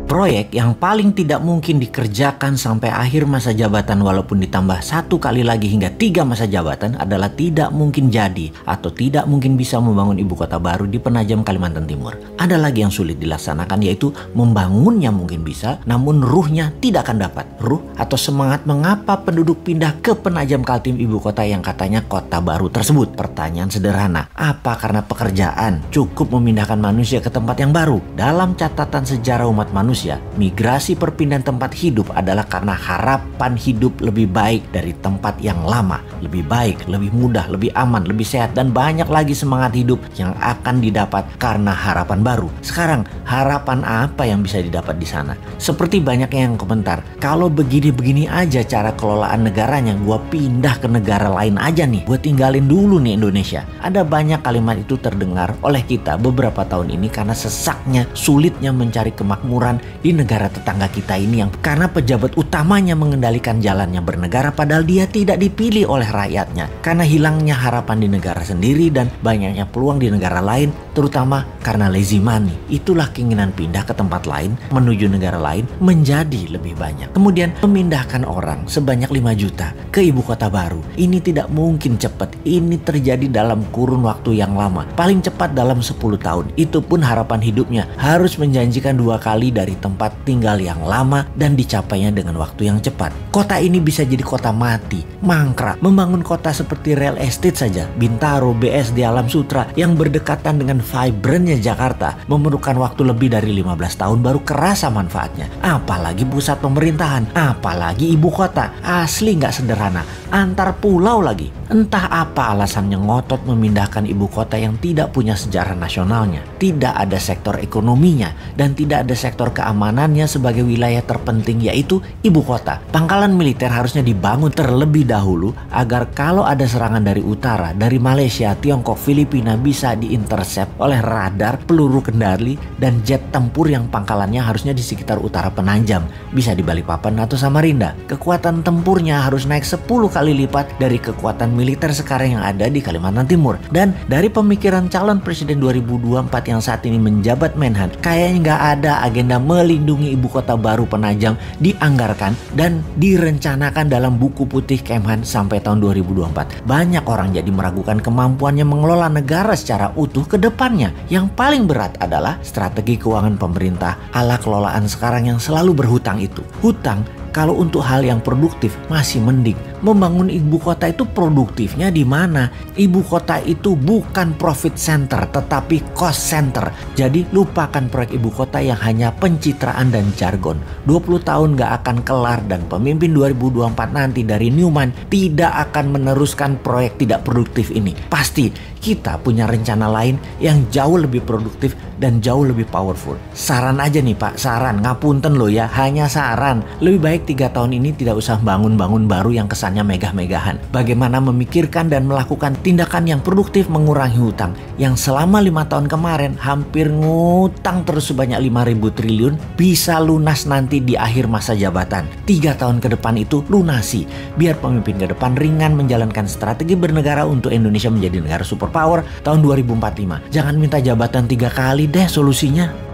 Proyek yang paling tidak mungkin dikerjakan sampai akhir masa jabatan walaupun ditambah 1 kali lagi hingga 3 masa jabatan adalah tidak mungkin jadi atau tidak mungkin bisa membangun ibu kota baru di Penajam, Kalimantan Timur. Ada lagi yang sulit dilaksanakan, yaitu membangunnya mungkin bisa, namun ruhnya tidak akan dapat. Ruh atau semangat mengapa penduduk pindah ke Penajam Kaltim, ibu kota yang katanya kota baru tersebut. Pertanyaan sederhana, apa karena pekerjaan? Cukup memindahkan manusia ke tempat yang baru. Dalam catatan sejarah umat manusia, migrasi perpindahan tempat hidup adalah karena harapan hidup lebih baik dari tempat yang lama. Lebih baik, lebih mudah, lebih aman, lebih sehat, dan banyak lagi semangat hidup yang akan didapat karena harapan baru. Sekarang, harapan apa yang bisa didapat di sana? Seperti banyak yang komentar, kalau begini-begini aja cara kelolaan negaranya, gua pindah ke negara lain aja nih. Gua tinggalin dulu nih Indonesia. Ada banyak kalimat itu terdengar oleh kita beberapa tahun ini karena sesaknya, sulitnya mencari kemakmuran di negara tetangga kita ini yang karena pejabat utamanya mengendalikan jalannya bernegara padahal dia tidak dipilih oleh rakyatnya. Karena hilangnya harapan di negara sendiri dan banyaknya peluang di negara lain, terutama karena lazy money. Itulah keinginan pindah ke tempat lain menuju negara lain menjadi lebih banyak. Kemudian memindahkan orang sebanyak 5 juta ke ibu kota baru. Ini tidak mungkin cepat. Ini terjadi dalam kurun waktu yang lama. Paling cepat dalam 10 tahun. Itu pun harapan hidupnya harus menjanjikan 2 kali dari tempat tinggal yang lama dan dicapainya dengan waktu yang cepat. Kota ini bisa jadi kota mati, mangkrak. Membangun kota seperti real estate saja, Bintaro, BSD, Alam Sutra yang berdekatan dengan vibrantnya Jakarta memerlukan waktu lebih dari 15 tahun baru kerasa manfaatnya. Apalagi pusat pemerintahan, apalagi ibu kota. Asli nggak sederhana. Antar pulau lagi. Entah apa alasannya ngotot memindahkan ibu kota yang tidak punya sejarah nasionalnya, tidak ada sektor ekonominya, dan tidak ada sektor keamanannya sebagai wilayah terpenting, yaitu ibu kota. Pangkalan militer harusnya dibangun terlebih dahulu agar kalau ada serangan dari utara, dari Malaysia, Tiongkok, Filipina bisa diintercept oleh radar, peluru kendali, dan jet tempur yang pangkalannya harusnya di sekitar utara Penajam, bisa di Balikpapan atau Samarinda. Kekuatan tempurnya harus naik 10 kali lipat dari kekuatan militer sekarang yang ada di Kalimantan Timur. Dan dari pemikiran calon presiden 2024 yang saat ini menjabat Menhan, kayaknya nggak ada agenda melindungi ibu kota baru Penajam dianggarkan dan direncanakan dalam buku putih Kemhan sampai tahun 2024. Banyak orang jadi meragukan kemampuannya mengelola negara secara utuh ke depannya. Yang paling berat adalah strategi keuangan pemerintah ala kelolaan sekarang yang selalu berhutang itu. Hutang kalau untuk hal yang produktif masih mending. Membangun ibu kota itu produktifnya di mana? Ibu kota itu bukan profit center tetapi cost center. Jadi lupakan proyek ibu kota yang hanya pencitraan dan jargon. 20 tahun gak akan kelar dan pemimpin 2024 nanti dari Newman tidak akan meneruskan proyek tidak produktif ini. Pasti kita punya rencana lain yang jauh lebih produktif dan jauh lebih powerful. Saran aja nih Pak, saran, ngapunten loh ya, hanya saran. Lebih baik 3 tahun ini tidak usah bangun-bangun baru yang kesannya megah-megahan. Bagaimana memikirkan dan melakukan tindakan yang produktif mengurangi hutang yang selama 5 tahun kemarin hampir ngutang terus sebanyak 5.000 triliun bisa lunas nanti di akhir masa jabatan. 3 tahun ke depan itu lunasi. Biar pemimpin ke depan ringan menjalankan strategi bernegara untuk Indonesia menjadi negara superpower tahun 2045. Jangan minta jabatan 3 kali deh solusinya.